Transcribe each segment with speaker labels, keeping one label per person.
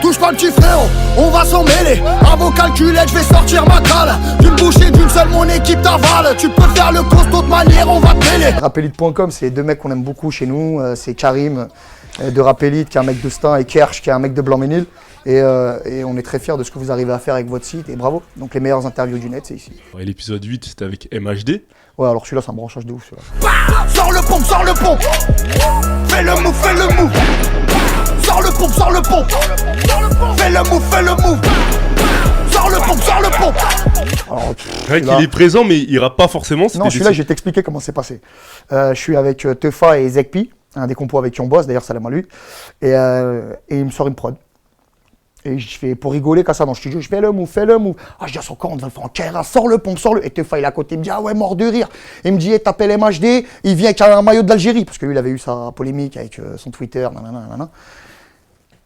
Speaker 1: Touche pas le petit frérot, on va s'en mêler. À vos calculettes, je vais sortir ma cale. D'une bouchée, d'une seule, mon équipe t'avale. Tu peux faire le costaud de manière, on va te mêler. Rapelite.com, c'est deux mecs qu'on aime beaucoup chez nous. C'est Karim de Rapelite, qui est un mec de Stein, et Kersh, qui est un mec de Blanc-Ménil. Et on est très fiers de ce que vous arrivez à faire avec votre site, et bravo. Donc les meilleures interviews du net, c'est ici.
Speaker 2: Ouais, l'épisode 8, c'était avec MHD.
Speaker 1: Ouais, alors celui-là, c'est un branchage de ouf, celui-là. Sors le pompe, sors le pompe. Fais le move, fais le move. Sors le pompe, sors le pompe. Fais le move, fais le move. Sors le pompe, sors le pompe. Alors,
Speaker 2: Ouais, qu'il est présent, mais il ira pas forcément.
Speaker 1: non, celui-là, je vais t'expliquer comment c'est passé. Je suis avec Teufa et Zekpi, un des compos avec qui on bosse, d'ailleurs, salam à lui. Et il me sort une prod. Et je fais, pour rigoler, comme ça, dans le studio, je fais le move, fais le move. Ah, je dis à son corps, on va le faire en Kaira, sors le pompe, sors le. Et Teufa, il est à côté, il me dit, ah ouais, mort de rire. Il me dit, hey, t'appelles MHD, il vient avec un maillot de l'Algérie. Parce que lui, il avait eu sa polémique avec son Twitter, nanana.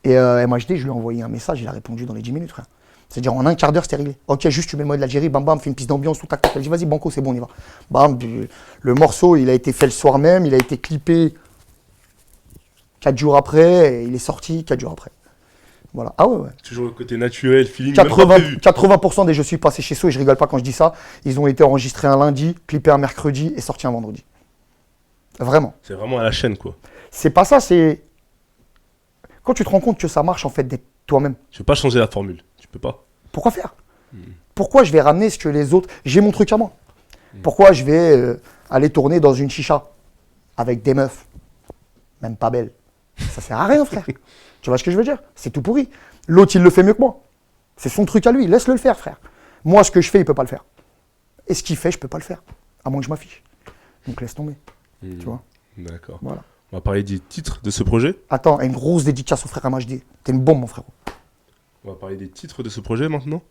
Speaker 1: Et MHD, je lui ai envoyé un message, il a répondu dans les 10 minutes, frère. C'est-à-dire, en un quart d'heure, c'était réglé. Ok, juste, tu mets le maillot de l'Algérie, bam, bam, fais une piste d'ambiance, tout, tac, tac. Il dit, vas-y, banco, c'est bon, on y va. Bam, le morceau, il a été fait le soir même, il a été clippé 4 jours après, et il est sorti 4 jours après. Voilà. Ah ouais.
Speaker 2: Toujours le côté naturel, feeling,
Speaker 1: 80% des je suis passé chez So, et je rigole pas quand je dis ça, ils ont été enregistrés un lundi, clippés un mercredi et sortis un vendredi. Vraiment.
Speaker 2: C'est vraiment à la chaîne, quoi.
Speaker 1: C'est pas ça, c'est... Quand tu te rends compte que ça marche, en fait, d'être toi-même.
Speaker 2: Tu peux pas changer la formule, tu peux pas.
Speaker 1: Pourquoi faire Pourquoi je vais ramener ce que les autres... J'ai mon truc à moi. Pourquoi je vais aller tourner dans une chicha avec des meufs, même pas belles? Ça sert à rien, frère. Tu vois ce que je veux dire? C'est tout pourri. L'autre, il le fait mieux que moi. C'est son truc à lui. Laisse-le le faire, frère. Moi, ce que je fais, il peut pas le faire. Et ce qu'il fait, je peux pas le faire. À moins que je m'affiche. Donc laisse tomber. Tu vois?
Speaker 2: D'accord.
Speaker 1: Voilà.
Speaker 2: On va parler des titres de ce projet.
Speaker 1: Attends, une grosse dédicace au frère MHD. T'es une bombe, mon frérot.
Speaker 2: On va parler des titres de ce projet maintenant.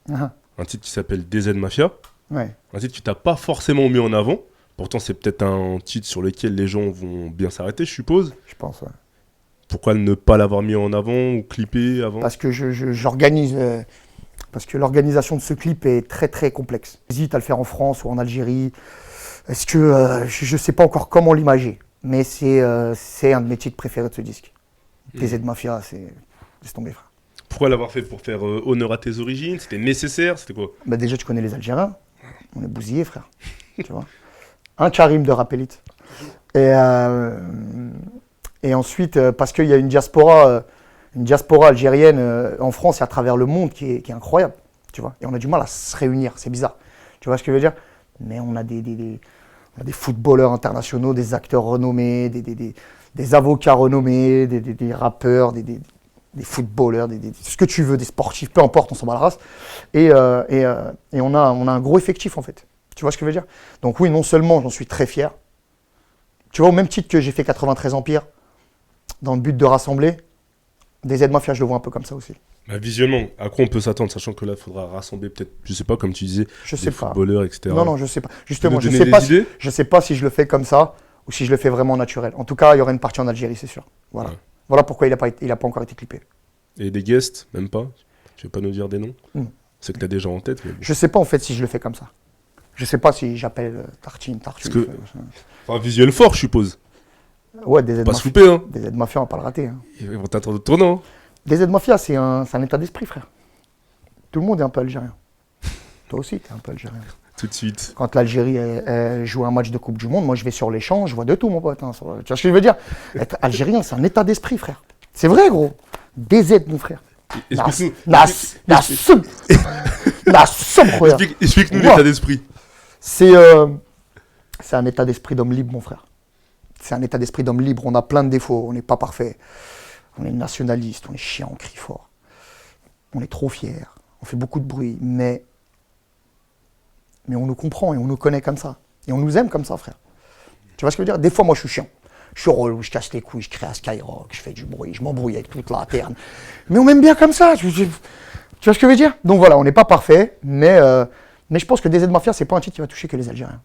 Speaker 1: Uh-huh.
Speaker 2: Un titre qui s'appelle DZ Mafia.
Speaker 1: Ouais.
Speaker 2: Un titre que tu n'as pas forcément mis en avant. Pourtant, c'est peut-être un titre sur lequel les gens vont bien s'arrêter, je suppose.
Speaker 1: Je pense, ouais.
Speaker 2: Pourquoi ne pas l'avoir mis en avant ou clippé avant?
Speaker 1: Parce que j'organise... parce que l'organisation de ce clip est très très complexe. J'hésite à le faire en France ou en Algérie. Est-ce que... je sais pas encore comment l'imager. Mais c'est un de mes titres préférés de ce disque. DZ Mafia, c'est... Laisse tomber, frère.
Speaker 2: Pourquoi l'avoir fait? Pour faire honneur à tes origines? C'était nécessaire? C'était quoi?
Speaker 1: Bah déjà, tu connais les Algériens. On est bousillés, frère. Tu vois. Un Karim de Rapelite. Et ensuite, parce qu'il y a une diaspora algérienne en France et à travers le monde qui est incroyable. Tu vois. Et on a du mal à se réunir. C'est bizarre. Tu vois ce que je veux dire? Mais on a des footballeurs internationaux, des acteurs renommés, des avocats renommés, des rappeurs, des footballeurs, ce que tu veux, des sportifs, peu importe, on s'en bat la race. Et on a un gros effectif, en fait. Tu vois ce que je veux dire? Donc oui, non seulement j'en suis très fier. Tu vois, au même titre que j'ai fait 93 Empire, dans le but de rassembler, DZ Mafia, je le vois un peu comme ça aussi.
Speaker 2: Bah, visuellement, à quoi on peut s'attendre, sachant que là, il faudra rassembler peut-être, je sais pas, comme tu disais, des footballeurs, etc.
Speaker 1: Non, je sais pas. Justement, je sais pas si je le fais comme ça ou si je le fais vraiment naturel. En tout cas, il y aura une partie en Algérie, c'est sûr. Voilà. Ouais. Voilà pourquoi il a pas encore été clippé.
Speaker 2: Et des guests, même pas? Tu veux pas nous dire des noms? C'est que tu as des gens en tête. Mais bon.
Speaker 1: Je sais pas en fait si je le fais comme ça. Je sais pas si j'appelle Tartine.
Speaker 2: Enfin, visuel fort, je suppose.
Speaker 1: Ouais, DZ
Speaker 2: Mafia. Pas se louper, hein.
Speaker 1: DZ Mafia, on va pas le rater. Hein.
Speaker 2: Ils vont t'attendre au tournant.
Speaker 1: DZ Mafia, c'est un état d'esprit, frère. Tout le monde est un peu algérien. Toi aussi, t'es un peu algérien.
Speaker 2: Tout de suite.
Speaker 1: Quand l'Algérie joue un match de Coupe du Monde, moi je vais sur les champs, je vois de tout, mon pote. Hein. Tu vois ce que je veux dire? Être algérien, c'est un état d'esprit, frère. C'est vrai, gros. DZ, mon frère.
Speaker 2: Explique-nous l'état d'esprit.
Speaker 1: C'est un état d'esprit d'homme libre, mon frère. C'est un état d'esprit d'homme libre. On a plein de défauts. On n'est pas parfait. On est nationaliste. On est chiant. On crie fort. On est trop fiers. On fait beaucoup de bruit. Mais on nous comprend et on nous connaît comme ça. Et on nous aime comme ça, frère. Tu vois ce que je veux dire? Des fois, moi, je suis chiant. Je suis relou, je casse les couilles, je crée à Skyrock, je fais du bruit, je m'embrouille avec toute la terre. Mais on m'aime bien comme ça. Tu vois ce que je veux dire? Donc voilà, on n'est pas parfait, mais je pense que DZ Mafia, c'est pas un titre qui va toucher que les Algériens.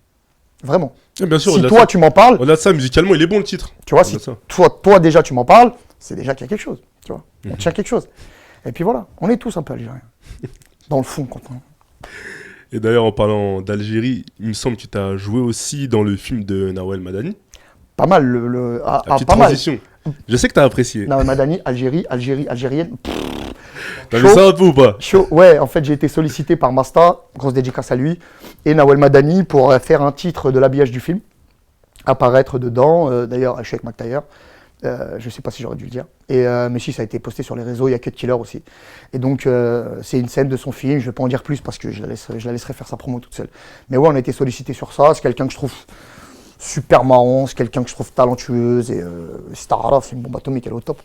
Speaker 1: Vraiment.
Speaker 2: Et bien sûr,
Speaker 1: si toi, tu m'en parles...
Speaker 2: Au-delà de ça, musicalement, il est bon le titre.
Speaker 1: Tu vois, si toi déjà, tu m'en parles, c'est déjà qu'il y a quelque chose. Tu vois, on tient quelque chose. Et puis voilà, on est tous un peu Algériens. Dans le fond, quand on...
Speaker 2: Et d'ailleurs, en parlant d'Algérie, il me semble que tu as joué aussi dans le film de Nawel Madani.
Speaker 1: Pas mal,
Speaker 2: la petite transition. Je sais que tu as apprécié.
Speaker 1: Nawel Madani, Algérienne.
Speaker 2: T'as vu ça un peu ou pas?
Speaker 1: Chaud. Ouais, en fait, j'ai été sollicité par Masta, grosse dédicace à lui, et Nawel Madani pour faire un titre de l'habillage du film, apparaître dedans. D'ailleurs, je suis avec Mac Taylor. Je sais pas si j'aurais dû le dire. Mais si, ça a été posté sur les réseaux, il y a Cut Killer aussi. Et donc, c'est une scène de son film, je vais pas en dire plus parce que je la laisserai faire sa promo toute seule. Mais ouais, on a été sollicité sur ça, c'est quelqu'un que je trouve super marrant, c'est quelqu'un que je trouve talentueuse, et Starala, c'est une bombe atomique, elle est au top.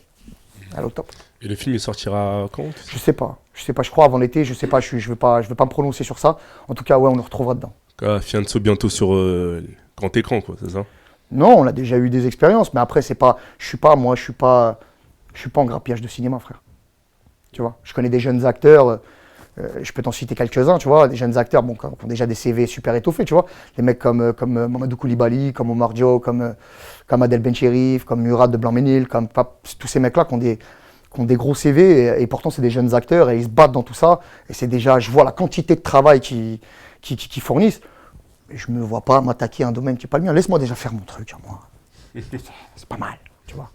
Speaker 1: Elle est au top.
Speaker 2: Et le film il sortira quand?
Speaker 1: Je sais pas, je crois avant l'été, je sais pas, je veux pas me prononcer sur ça. En tout cas, ouais, on le retrouvera dedans.
Speaker 2: Fianso bientôt sur grand écran, quoi, c'est ça?
Speaker 1: Non, on a déjà eu des expériences, mais après, c'est pas, je suis pas en grappillage de cinéma, frère. Tu vois, je connais des jeunes acteurs, je peux t'en citer quelques-uns, tu vois, des jeunes acteurs qui ont déjà des CV super étoffés, tu vois. Les mecs comme Mamadou Koulibaly, comme Omar Dio, comme Adel Bencherif, comme Murad de Blanc-Ménil, comme tous ces mecs-là qui ont des gros CV, et pourtant c'est des jeunes acteurs, et ils se battent dans tout ça, et c'est déjà, je vois la quantité de travail qu'ils fournissent. Et je me vois pas m'attaquer à un domaine qui n'est pas le mien. Laisse-moi déjà faire mon truc, moi. C'est pas mal, tu vois.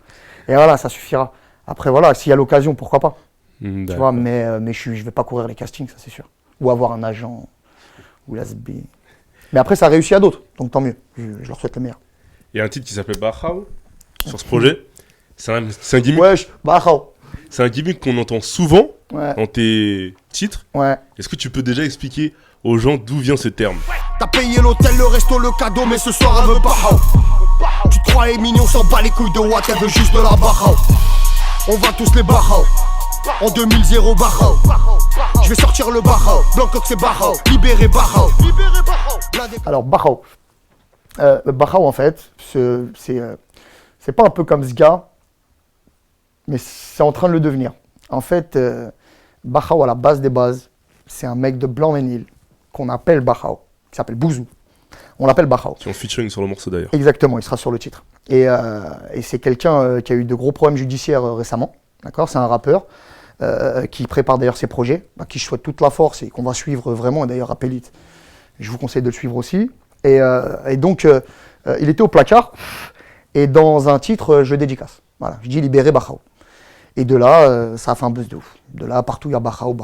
Speaker 1: Et voilà, ça suffira. Après, voilà, s'il y a l'occasion, pourquoi pas. Tu vois, mais je vais pas courir les castings, ça c'est sûr. Ou avoir un agent, ou la SB. Mais après, ça réussit à d'autres, donc tant mieux. Je leur souhaite le meilleur.
Speaker 2: Il y a un titre qui s'appelle Bahao sur ce projet. C'est un gimmick.
Speaker 1: Wesh, Bahao.
Speaker 2: C'est un gimmick qu'on entend souvent
Speaker 1: Ouais.
Speaker 2: dans tes titres.
Speaker 1: Ouais.
Speaker 2: Est-ce que tu peux déjà expliquer aux gens d'où vient ce terme?
Speaker 3: T'as payé l'hôtel, le resto, le cadeau, mais ce soir elle veut Bahao. Tu te croyais mignon, s'en bat les couilles de Watt, elle veut juste de la Bahao. On va tous les Bahao. En 2000, Bahao. Je vais sortir le Bahao. Blancoc c'est Bahao. Libéré Bahao.
Speaker 1: Alors, Bahao. Bahao, en fait, c'est pas un peu comme ce gars, mais c'est en train de le devenir. En fait, Bahao, à la base des bases, c'est un mec de Blanc-Ménil qu'on appelle Bahao, qui s'appelle Bouzou. On l'appelle Bahao.
Speaker 2: Qui est en featuring sur le morceau d'ailleurs.
Speaker 1: Exactement, il sera sur le titre. Et c'est quelqu'un qui a eu de gros problèmes judiciaires récemment. D'accord, c'est un rappeur qui prépare d'ailleurs ses projets, qui je souhaite toute la force et qu'on va suivre vraiment. Et d'ailleurs, Appelite, je vous conseille de le suivre aussi. Et donc, il était au placard. Et dans un titre, je dédicace. Voilà, je dis libérer Bahao. Et de là, ça a fait un buzz de ouf. De là, partout, il y a Bahao,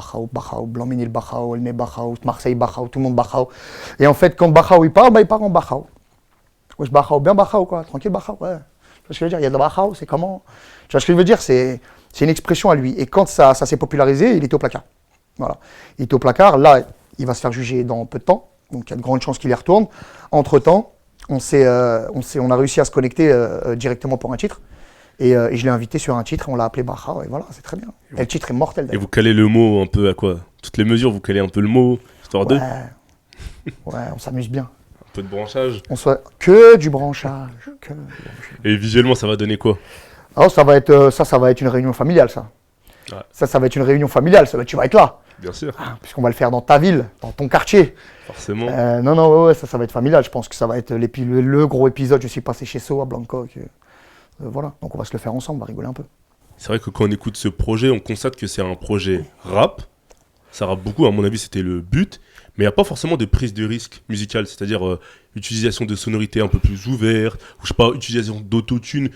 Speaker 1: Blanc-Ménil Bahao, Elmé Bahao, Marseille Bahao, tout le monde Bahao. Et en fait, quand Bahao il parle en Bahao. Wesh, Bahao, bien Bahao, quoi. Tranquille, Bahao, ouais. Tu vois ce que je veux dire? Il y a de Bahao, c'est comment? Tu vois ce que je veux dire? C'est une expression à lui. Et quand ça s'est popularisé, il était au placard. Voilà. Il était au placard. Là, il va se faire juger dans peu de temps. Donc, il y a de grandes chances qu'il y retourne. Entre-temps, on a réussi à se connecter directement pour un titre. Et je l'ai invité sur un titre, on l'a appelé Bahao, et voilà, c'est très bien. Et le titre est mortel d'ailleurs.
Speaker 2: Et vous calez le mot un peu à quoi? Toutes les mesures, vous calez un peu le mot, histoire de...
Speaker 1: Ouais, on s'amuse bien.
Speaker 2: Un peu de branchage.
Speaker 1: Que du branchage.
Speaker 2: Et visuellement, ça va donner quoi?
Speaker 1: Alors ça va être une réunion familiale, ça. Ouais. Ça va être une réunion familiale, tu vas être là.
Speaker 2: Bien sûr.
Speaker 1: Puisqu'on va le faire dans ta ville, dans ton quartier.
Speaker 2: Forcément.
Speaker 1: Non, ça va être familial, je pense que ça va être le gros épisode, je suis passé chez So à Bangkok. Voilà, donc on va se le faire ensemble, on va rigoler un peu.
Speaker 2: C'est vrai que quand on écoute ce projet, on constate que c'est un projet rap. Ça rappe beaucoup, à mon avis, c'était le but. Mais il n'y a pas forcément de prise de risque musicale, c'est-à-dire utilisation de sonorités un peu plus ouvertes, ou je sais pas, utilisation d'autotune.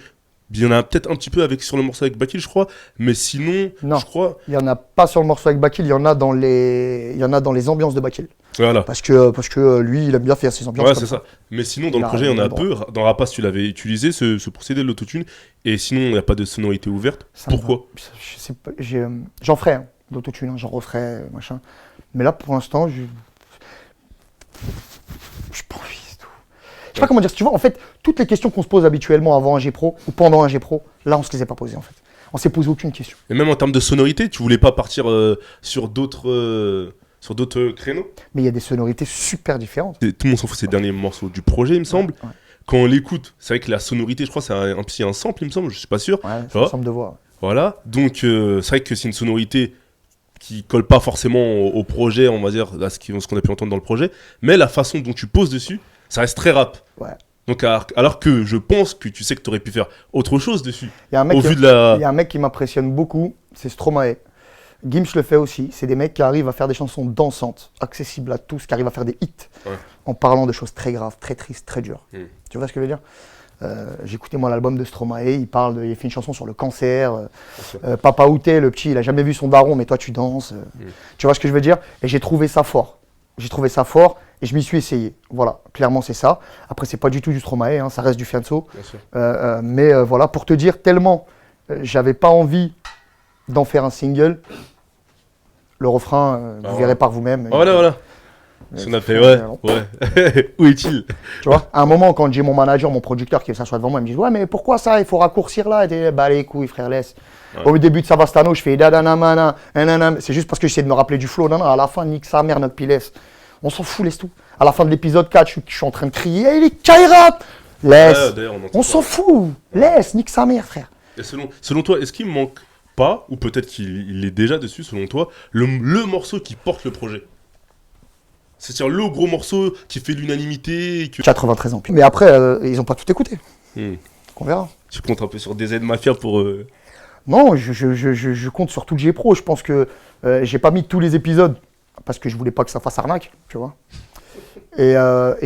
Speaker 2: Il y en a peut-être un petit peu sur le morceau avec Bakil, je crois. Mais sinon,
Speaker 1: non,
Speaker 2: je crois...
Speaker 1: il n'y en a pas sur le morceau avec Bakil, il y en a dans les ambiances de Bakil.
Speaker 2: Voilà.
Speaker 1: Parce que lui, il aime bien faire ses ambiances.
Speaker 2: Ouais, c'est ça. Mais sinon, dans le projet, il y en a peu. Dans Rapace, tu l'avais utilisé, ce procédé de l'autotune. Et sinon, il n'y a pas de sonorité ouverte. Pourquoi?
Speaker 1: J'en ferai d'autotune, j'en referai, machin. Mais là, pour l'instant, je pas envie, c'est tout. Je sais pas comment dire. Tu vois, en fait, toutes les questions qu'on se pose habituellement avant un G-Pro ou pendant un G-Pro, là, on se les a pas posées, en fait. On s'est posé aucune question.
Speaker 2: Et même en termes de sonorité, tu voulais pas partir sur d'autres créneaux?
Speaker 1: Mais il y a des sonorités super différentes.
Speaker 2: Tout le monde s'en fout, ces derniers morceaux du projet, il me semble.
Speaker 1: Ouais.
Speaker 2: Quand on l'écoute, c'est vrai que la sonorité, je crois, c'est un sample, il me semble, je suis pas sûr.
Speaker 1: Ouais, c'est un sample de voix.
Speaker 2: Voilà, donc c'est vrai que c'est une sonorité qui colle pas forcément au projet, on va dire, à ce qu'on a pu entendre dans le projet, mais la façon dont tu poses dessus, ça reste très rap.
Speaker 1: Ouais.
Speaker 2: Donc alors que je pense que tu sais que tu aurais pu faire autre chose dessus.
Speaker 1: Il y a un mec qui m'impressionne beaucoup, c'est Stromae. Gims le fait aussi, c'est des mecs qui arrivent à faire des chansons dansantes, accessibles à tous, qui arrivent à faire des hits, en parlant de choses très graves, très tristes, très dures. Tu vois ce que je veux dire? J'ai écouté moi l'album de Stromae, il fait une chanson sur le cancer. Papa Outé, le petit, il a jamais vu son daron, mais toi tu danses. Tu vois ce que je veux dire? Et j'ai trouvé ça fort. J'ai trouvé ça fort et je m'y suis essayé. Voilà, clairement c'est ça. Après c'est pas du tout du Stromae, hein, ça reste du Fianso. Mais voilà, pour te dire tellement, j'avais pas envie d'en faire un single. Le refrain, vous verrez par vous-même.
Speaker 2: Voilà. On a fait, ouais. Où est-il?
Speaker 1: Tu vois, à un moment, quand j'ai mon manager, mon producteur qui s'assoit devant moi, il me dit ouais, mais pourquoi ça? Il faut raccourcir là. Et dit, bah les couilles, frère, laisse. Au début de Savastano, je fais dadana, c'est juste parce que j'essaie de me rappeler du flow. Non, à la fin, nique sa mère, notre pilesse. On s'en fout, laisse tout. À la fin de l'épisode 4, je suis en train de crier hey, il est Kaira. Laisse. On s'en fout. Laisse, nique sa mère, frère.
Speaker 2: Et selon toi, est-ce qu'il manque pas, ou peut-être qu'il est déjà dessus, selon toi, le morceau qui porte le projet? C'est-à-dire le gros morceau qui fait l'unanimité.
Speaker 1: 93 ans. Mais après, ils n'ont pas tout écouté. On verra.
Speaker 2: Tu comptes un peu sur DZ Mafia pour...
Speaker 1: Non, je compte sur tout le G-Pro. Je pense que j'ai pas mis tous les épisodes parce que je voulais pas que ça fasse arnaque, tu vois. Et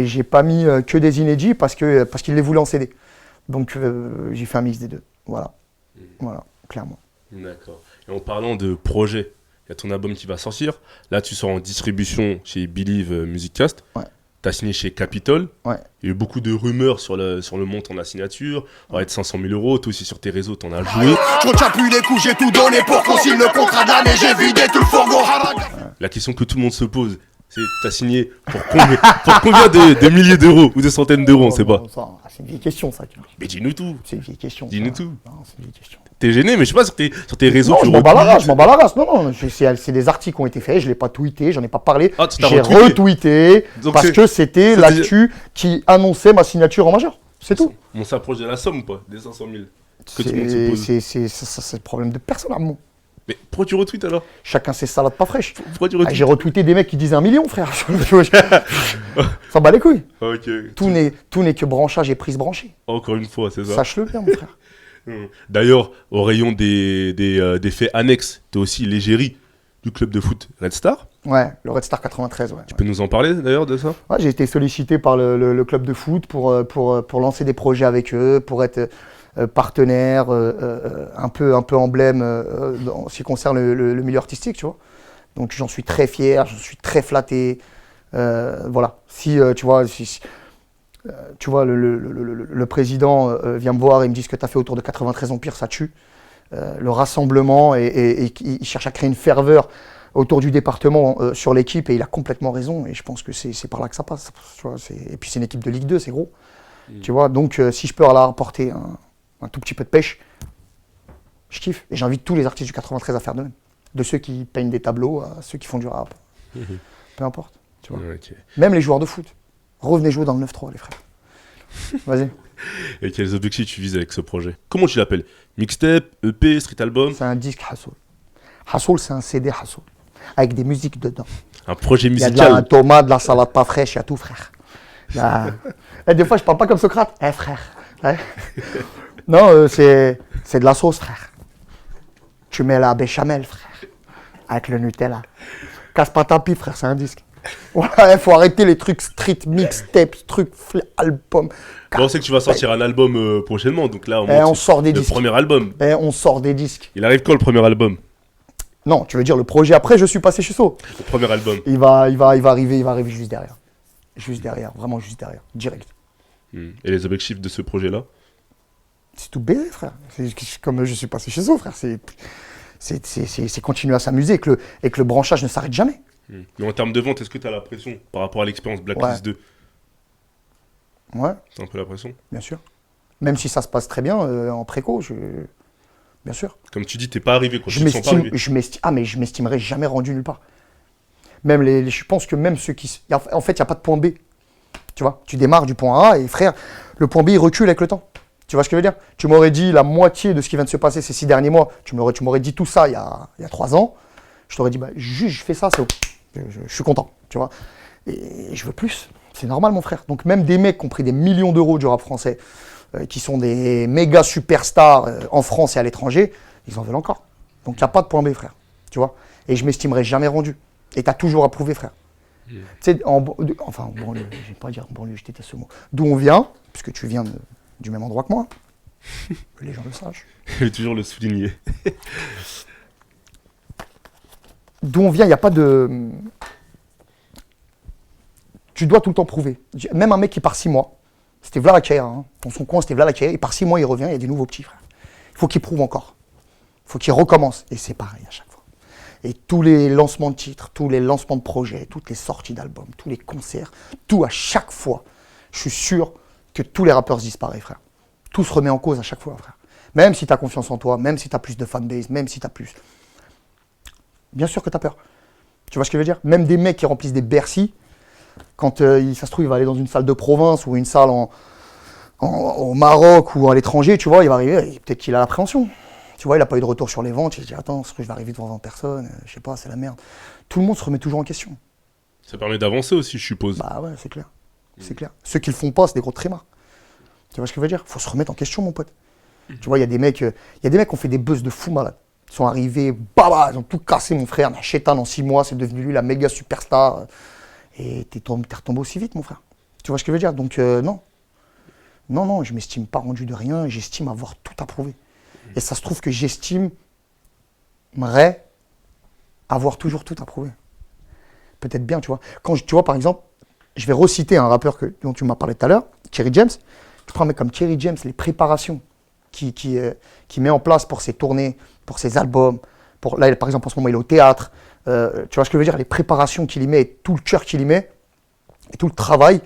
Speaker 1: j'ai pas mis que des inédits parce qu'ils les voulaient en CD. Donc j'ai fait un mix des deux. Voilà, clairement.
Speaker 2: D'accord. Et en parlant de projet, il y a ton album qui va sortir. Là, tu sors en distribution chez Believe Musiccast.
Speaker 1: Ouais.
Speaker 2: Tu as signé chez Capitol.
Speaker 1: Ouais.
Speaker 2: Il y a eu beaucoup de rumeurs sur le montant de la signature. Ça va être 500 000 €. Toi aussi, sur tes réseaux, tu en as joué.
Speaker 3: Je retiens plus les coups, j'ai tout donné pour qu'on signe le contrat de l'année. J'ai vidé tout le fourgon.
Speaker 2: La question que tout le monde se pose, c'est t'as signé pour combien de milliers d'euros ou de centaines d'euros, on sait pas.
Speaker 1: C'est une vieille question, ça.
Speaker 2: Mais dis-nous tout.
Speaker 1: C'est une vieille question.
Speaker 2: Dis-nous tout.
Speaker 1: Non, c'est une vieille question.
Speaker 2: T'es gêné, mais je sais pas, sur tes réseaux,
Speaker 1: non,
Speaker 2: tu
Speaker 1: je m'en bats la race. Non, c'est des articles qui ont été faits, je ne l'ai pas tweeté, j'en ai pas parlé.
Speaker 2: Ah, tu t'as
Speaker 1: j'ai retweeté parce que c'était l'actu qui annonçait ma signature en majeur. C'est tout.
Speaker 2: On s'approche de la somme ou pas? Des 500 000 que
Speaker 1: c'est,
Speaker 2: tout le monde se pose.
Speaker 1: c'est le problème de personne, à mon.
Speaker 2: Mais pourquoi tu retweets alors?
Speaker 1: Chacun ses salades pas fraîches.
Speaker 2: Pourquoi tu retweets?
Speaker 1: J'ai retweeté des mecs qui disaient 1 million, frère. Ça bat les couilles.
Speaker 2: Ok.
Speaker 1: Tout n'est que branchage et prise branchée.
Speaker 2: Encore une fois, c'est ça.
Speaker 1: Sache-le bien, mon frère.
Speaker 2: D'ailleurs, au rayon des faits annexes, tu as aussi l'égérie du club de foot Red Star.
Speaker 1: Ouais, le Red Star 93, ouais.
Speaker 2: Tu peux nous en parler d'ailleurs de ça?
Speaker 1: Ouais, j'ai été sollicité par le club de foot pour lancer des projets avec eux, pour être partenaire, un peu emblème en ce qui concerne le milieu artistique, tu vois. Donc j'en suis très fier, j'en suis très flatté. Voilà, si tu vois... tu vois, le président vient me voir et me dit ce que tu as fait autour de 93 Empire, ça tue. Le rassemblement, et il cherche à créer une ferveur autour du département sur l'équipe, et il a complètement raison. Et je pense que c'est par là que ça passe. Tu vois, et puis c'est une équipe de Ligue 2, c'est gros. Tu vois, donc si je peux leur apporter un tout petit peu de pêche, je kiffe. Et j'invite tous les artistes du 93 à faire de même. De ceux qui peignent des tableaux à ceux qui font du rap. Peu importe. Tu vois.
Speaker 2: Okay.
Speaker 1: Même les joueurs de foot. Revenez jouer dans le 9-3, les frères. Vas-y.
Speaker 2: Et quels objectifs tu vises avec ce projet? Comment tu l'appelles? Mixtape, EP, street album?
Speaker 1: C'est un disque Hassoul. Hassoul, c'est un CD Hassoul. Avec des musiques dedans.
Speaker 2: Un projet musical?
Speaker 1: Il y a de la tomate, de la salade pas fraîche, il y a tout, frère. Et des fois, je parle pas comme Socrate. Frère. Ouais. Non, c'est de la sauce, frère. Tu mets la béchamel, frère. Avec le Nutella. Casse pas ta pipe, frère, c'est un disque. Voilà, il faut arrêter les trucs street, mixtape, trucs, album.
Speaker 2: Bon, on sait que tu vas sortir un album prochainement, donc là
Speaker 1: on sort des disques.
Speaker 2: Le premier album.
Speaker 1: On sort des disques.
Speaker 2: Il arrive quand le premier album?
Speaker 1: Non, tu veux dire le projet après, je suis passé chez So.
Speaker 2: Le premier album.
Speaker 1: Il va arriver juste derrière. Juste derrière, vraiment juste derrière, direct.
Speaker 2: Et les objectifs de ce projet-là?
Speaker 1: C'est tout baiser, frère. C'est comme je suis passé chez So, frère. C'est continuer à s'amuser et que le branchage ne s'arrête jamais.
Speaker 2: Mais en termes de vente, est-ce que tu as la pression par rapport à l'expérience Blacklist 2?
Speaker 1: Ouais.
Speaker 2: C'est un peu la pression?
Speaker 1: Bien sûr. Même si ça se passe très bien en préco, bien sûr.
Speaker 2: Comme tu dis, t'es pas arrivé quoi.
Speaker 1: Je m'estimerais jamais rendu nulle part. Même je pense que même ceux qui... En fait, il n'y a pas de point B. Tu vois, tu démarres du point A et frère, le point B, il recule avec le temps. Tu vois ce que je veux dire? Tu m'aurais dit la moitié de ce qui vient de se passer ces 6 derniers mois. Tu m'aurais dit tout ça il y a 3 ans. Je t'aurais dit, juste je fais ça, c'est ok. Je suis content, tu vois. Et je veux plus. C'est normal, mon frère. Donc même des mecs qui ont pris des millions d'euros du rap français, qui sont des méga superstars en France et à l'étranger, ils en veulent encore. Donc il n'y a pas de point B, frère. Tu vois. Et je m'estimerai jamais rendu. Et tu as toujours approuvé, frère. Tu sais, en banlieue, je ne vais pas dire en banlieue, je déteste ce mot. D'où on vient, puisque tu viens du même endroit que moi. Que les gens le sachent.
Speaker 2: Je vais toujours le souligner.
Speaker 1: D'où on vient, il n'y a pas de... Tu dois tout le temps prouver. Même un mec qui part 6 mois, c'était Vlalakia, hein. Dans son coin, c'était Vlalakia, il part 6 mois, il revient, il y a des nouveaux petits, frère. Il faut qu'il prouve encore. Il faut qu'il recommence. Et c'est pareil à chaque fois. Et tous les lancements de titres, tous les lancements de projets, toutes les sorties d'albums, tous les concerts, tout à chaque fois, je suis sûr que tous les rappeurs disparaissent, frère. Tout se remet en cause à chaque fois, frère. Même si tu as confiance en toi, même si tu as plus de fanbase, même si tu as plus... Bien sûr que tu as peur. Tu vois ce que je veux dire? Même des mecs qui remplissent des Bercy, quand ça se trouve, il va aller dans une salle de province ou une salle au Maroc ou à l'étranger, tu vois, il va arriver, peut-être qu'il a l'appréhension. Tu vois, il n'a pas eu de retour sur les ventes, il se dit, attends, est-ce que je vais arriver devant 20 personnes? Je sais pas, c'est la merde. Tout le monde se remet toujours en question.
Speaker 2: Ça permet d'avancer aussi, je suppose.
Speaker 1: Bah ouais, c'est clair. C'est clair. Ceux qui le font pas, c'est des gros trémards. Tu vois ce que je veux dire? Faut se remettre en question, mon pote. Tu vois, il y a des mecs qui ont fait des buzz de fou malade. Ils sont arrivés, baba, ils ont tout cassé, mon frère. Chétan, en 6 mois, c'est devenu lui la méga superstar. Et t'es retombé aussi vite, mon frère. Tu vois ce que je veux dire? Donc, non. Non, je m'estime pas rendu de rien. J'estime avoir tout à prouver. Et ça se trouve que j'estimerais avoir toujours tout à prouver. Peut-être bien, tu vois. Tu vois, par exemple, je vais reciter un rappeur dont tu m'as parlé tout à l'heure, Thierry James. Tu prends un mec comme Thierry James, les préparations qui met en place pour ses tournées, pour ses albums. Là, par exemple, en ce moment, il est au théâtre. Tu vois ce que je veux dire? Les préparations qu'il y met, tout le cœur qu'il y met, et tout le travail,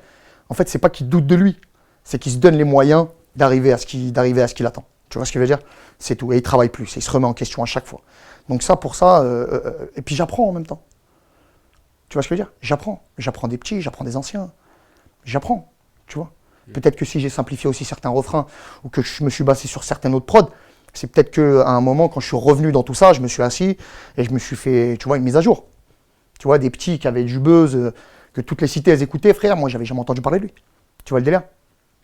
Speaker 1: en fait, c'est pas qu'il doute de lui. C'est qu'il se donne les moyens d'arriver à ce qu'il attend. Tu vois ce que je veux dire? C'est tout. Et il travaille plus. Et il se remet en question à chaque fois. Donc ça, pour ça... et puis j'apprends en même temps. Tu vois ce que je veux dire? J'apprends. J'apprends des petits, j'apprends des anciens. J'apprends. Tu vois? Peut-être que si j'ai simplifié aussi certains refrains ou que je me suis basé sur certaines autres prods, c'est peut-être qu'à un moment, quand je suis revenu dans tout ça, je me suis assis et je me suis fait, tu vois, une mise à jour. Tu vois, des petits qui avaient du buzz, que toutes les cités, elles écoutaient, frère, moi, j'avais jamais entendu parler de lui. Tu vois le délire?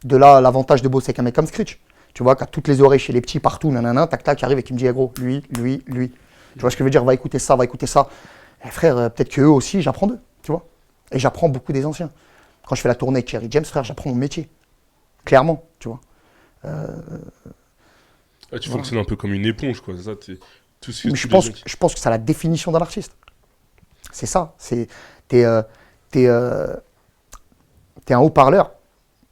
Speaker 1: De là, l'avantage de bosser avec un mec comme Screech. Tu vois, qu'à toutes les oreilles chez les petits, partout, nanana, tac, tac, qui arrive et qui me dit, eh, gros, lui. Tu vois ce que je veux dire? Va écouter ça. Et frère, peut-être qu'eux aussi, j'apprends d'eux, tu vois. Et j'apprends beaucoup des anciens. Quand je fais la tournée avec Thierry James, frère, j'apprends mon métier. Clairement, tu vois.
Speaker 2: Tu fonctionnes un peu comme une éponge, quoi. Ça, tout ce que
Speaker 1: Mais je pense que c'est la définition d'un artiste. C'est ça. T'es un haut-parleur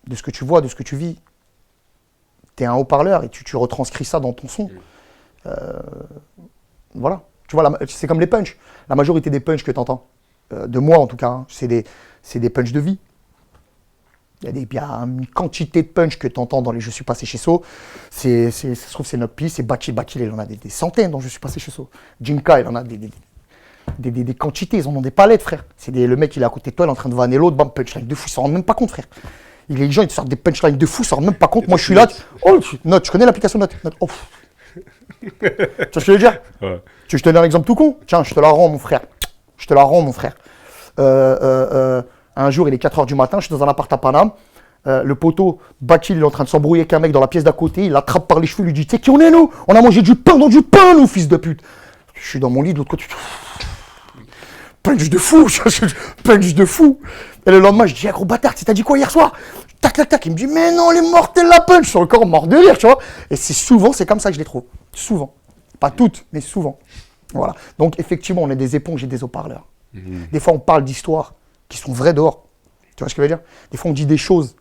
Speaker 1: de ce que tu vois, de ce que tu vis. T'es un haut-parleur et tu retranscris ça dans ton son. Voilà. Tu vois, c'est comme les punchs. La majorité des punchs que tu entends, de moi en tout cas, hein, c'est des punchs de vie. Il y a une quantité de punch que tu entends dans les Je suis passé chez So. Ça se trouve, c'est notre piste. C'est Bakil, il en a des centaines dans Je suis passé chez So. Jinka, il en a des quantités. Ils en ont des palettes, frère. Le mec, il est à côté de toi, il est en train de vanner l'autre. Bam, punchline de fou. Ils s'en rendent même pas compte, frère. Les gens, ils te sortent des punchlines de fou, ils s'en rendent même pas compte. Moi, je suis là. Oh, Note, tu connais l'application Note? Oh. Tu vois ce que je veux dire? Ouais. Je te donne un exemple tout con. Tiens, je te la rends, mon frère. Un jour, il est 4h du matin, je suis dans un appart à Paname. Le poteau, Bakil, il est en train de s'embrouiller avec un mec dans la pièce d'à côté. Il l'attrape par les cheveux, il lui dit, tu sais qui on est, nous? On a mangé du pain dans du pain, nous, fils de pute. Je suis dans mon lit, de l'autre côté. Punch de fou, punch de fou. Et le lendemain, je dis, gros bâtard, t'as dit quoi hier soir? Tac, tac, tac. Il me dit, mais non, les mortels, la punch. Je suis encore mort de rire, tu vois. Et c'est comme ça que je les trouve. Souvent. Pas toutes, mais souvent. Voilà. Donc, effectivement, on est des éponges et des haut-parleurs. Des fois, on parle d'histoires qui sont vraies dehors. Tu vois ce que je veux dire? Des fois, on dit des choses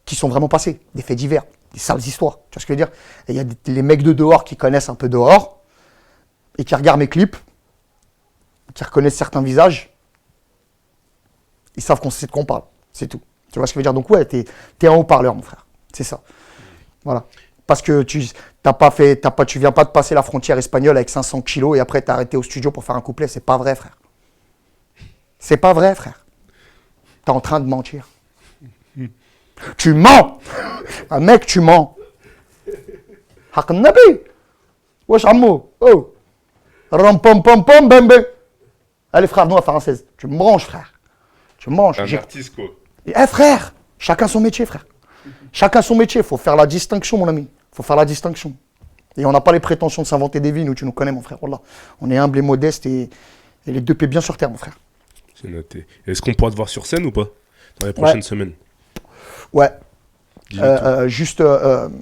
Speaker 1: qui sont vraiment passées, des faits divers, des sales histoires. Tu vois ce que je veux dire? Et il y a les mecs de dehors qui connaissent un peu dehors et qui regardent mes clips, qui reconnaissent certains visages. Ils savent qu'on sait de quoi on parle. C'est tout. Tu vois ce que je veux dire? Donc, ouais, t'es un haut-parleur, mon frère. C'est ça. Voilà. Parce que tu viens pas de passer la frontière espagnole avec 500 kilos et après t'as arrêté au studio pour faire un couplet. C'est pas vrai, frère. C'est pas vrai, frère. T'es en train de mentir. Tu mens. Un mec, tu mens. Haq Nabi. Wesh ammo. Oh. Ram pom pom pom bem bem. Allez, frère, nous à française. Tu me branches, frère. Tu me branches.
Speaker 2: Un artiste, quoi.
Speaker 1: Frère, chacun son métier, frère. Chacun son métier, il faut faire la distinction, mon ami. Il faut faire la distinction. Et on n'a pas les prétentions de s'inventer des vies, nous, tu nous connais, mon frère. Wallah. On est humble et modeste et les deux pieds bien sur terre, mon frère.
Speaker 2: C'est noté. Est-ce qu'on pourra te voir sur scène ou pas? dans les prochaines semaines.
Speaker 1: Ouais.
Speaker 2: Dis-le tout.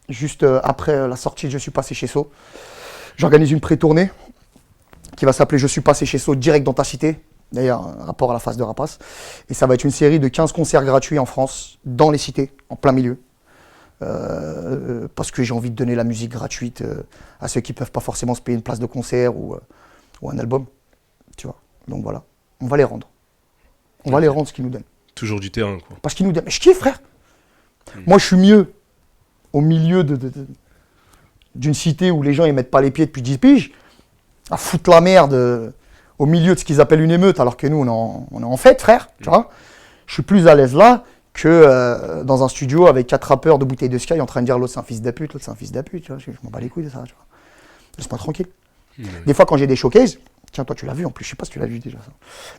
Speaker 1: Juste après la sortie de Je suis passé chez So, j'organise une pré-tournée qui va s'appeler Je suis passé chez So direct dans ta cité. D'ailleurs, un rapport à la phase de Rapace. Et ça va être une série de 15 concerts gratuits en France, dans les cités, en plein milieu. Parce que j'ai envie de donner la musique gratuite à ceux qui ne peuvent pas forcément se payer une place de concert ou un album. Tu vois. Donc voilà, on va les rendre. On va les rendre ce qu'ils nous donnent.
Speaker 2: Toujours du terrain, quoi.
Speaker 1: Parce qu'ils nous donnent. Mais je kiffe, frère. Moi, je suis mieux au milieu d'une cité où les gens ne mettent pas les pieds depuis 10 piges, à foutre la merde au milieu de ce qu'ils appellent une émeute, alors que nous, on est en fête, frère. Tu vois. Je suis plus à l'aise là que dans un studio avec 4 rappeurs de bouteilles de Sky en train de dire l'autre c'est un fils de pute, l'autre c'est un fils de pute. Tu vois. Je m'en bats les couilles de ça. Tu vois. Laisse-moi tranquille. Des fois, quand j'ai des showcases, tiens, toi, tu l'as vu en plus, je sais pas si tu l'as vu déjà ça.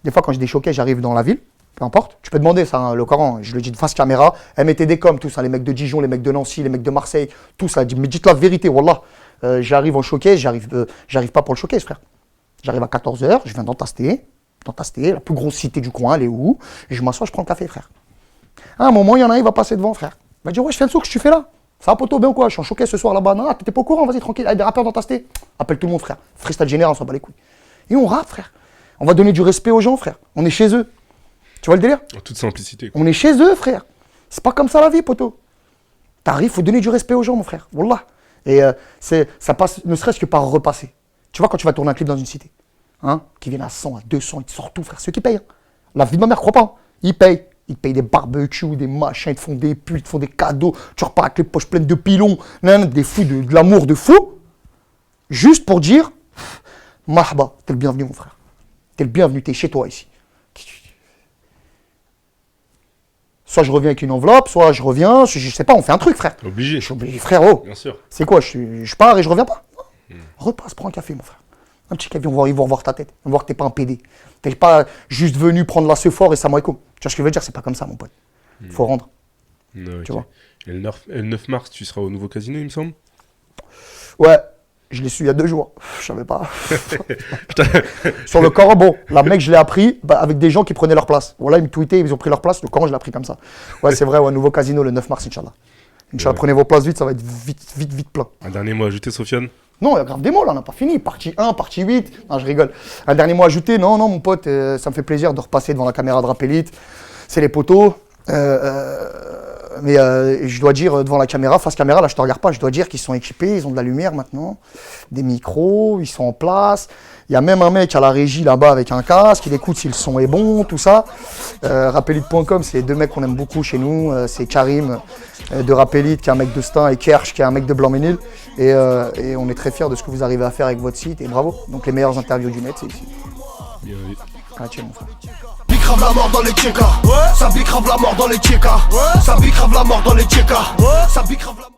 Speaker 1: Des fois, quand j'ai des showcases, j'arrive dans la ville, peu importe, tu peux demander ça, hein, le Coran, je le dis de face caméra, mettez des coms, tous, hein, les mecs de Dijon, les mecs de Nancy, les mecs de Marseille, tout ça, mais dites la vérité, wallah. J'arrive en showcase, j'arrive pas pour le showcase, frère. J'arrive à 14h, je viens d'Antasté, la plus grosse cité du coin, elle est où? Et je m'assois, je prends le café, frère. À un moment, il y en a un, il va passer devant, frère. Il va dire, ouais, je fais le souk, que tu fais là? Ça va, poteau, bien ou quoi? Je suis en showcase ce soir là-bas. Non, t'étais pas au courant, vas-y, tranquille, avec des rappeurs d'Antasté. Appelle tout le monde, frère. Freestyle général, on s'en bat les couilles. Et on rappe, frère. On va donner du respect aux gens, frère. On est chez eux. Tu vois le délire?
Speaker 2: En toute simplicité, quoi.
Speaker 1: On est chez eux, frère. C'est pas comme ça la vie, poteau. T'arrives, faut donner du respect aux gens, mon frère. Wallah. Et ça passe ne serait-ce que par repasser. Tu vois, quand tu vas tourner un clip dans une cité, hein, qui viennent à 100, à 200, ils te sortent tout, frère. Ceux qui payent. Hein. La vie de ma mère, crois pas. Hein. Ils payent. Ils te payent des barbecues, des machins, ils te font des pulls, ils te font des cadeaux. Tu repars avec les poches pleines de pilons, des fous, de l'amour de fou. Juste pour dire, mahba, t'es le bienvenu, mon frère. T'es le bienvenu, t'es chez toi ici. Soit je reviens avec une enveloppe, soit je reviens, je sais pas, on fait un truc, frère.
Speaker 2: Obligé.
Speaker 1: Je suis obligé, frérot.
Speaker 2: Bien sûr.
Speaker 1: C'est quoi, je pars et je reviens pas? Repasse, prends un café, mon frère. Un petit café, ils vont voir ta tête. Ils vont voir que t'es pas un PD. T'es pas juste venu prendre la sephore et ça m'écho. Tu vois ce que je veux dire? C'est pas comme ça, mon pote. Faut rendre.
Speaker 2: Okay.
Speaker 1: Tu vois.
Speaker 2: Et le 9 mars, tu seras au nouveau casino, il me semble?
Speaker 1: Ouais, je l'ai su il y a 2 jours. Je savais pas. Sur le Coran, bon, la mec, je l'ai appris avec des gens qui prenaient leur place. Voilà, ils me tweetaient, ils ont pris leur place. Le Coran, je l'ai appris comme ça. Ouais, c'est vrai, ouais, nouveau casino le 9 mars, Inch'Allah. Inch'Allah, prenez vos places vite, ça va être vite plein.
Speaker 2: Un dernier mot ajouté, Sofiane?
Speaker 1: Non, il y a grave des mots là, on n'a pas fini. Partie 1, partie 8. Non, je rigole. Un dernier mot ajouté. Non, mon pote, ça me fait plaisir de repasser devant la caméra de Rap Elite. C'est les poteaux. Mais je dois dire, devant la caméra, face caméra, là je te regarde pas, je dois dire qu'ils sont équipés, ils ont de la lumière maintenant, des micros, ils sont en place. Il y a même un mec à la régie là-bas avec un casque, il écoute si le son est bon, tout ça. Rapelite.com, c'est 2 mecs qu'on aime beaucoup chez nous. C'est Karim de Rapelite, qui est un mec de Stein, et Kersh, qui est un mec de Blanc-Ménil. Et on est très fiers de ce que vous arrivez à faire avec votre site, et bravo. Donc les meilleures interviews du net, c'est ici.
Speaker 2: Bien vu.
Speaker 1: Ah, tiens, mon frère.
Speaker 3: Bicrave la mort dans les tchékas. Ça bicrave la mort dans les tchékas. Ça bicrave la mort dans les tchékas. Ça bicrave la mort.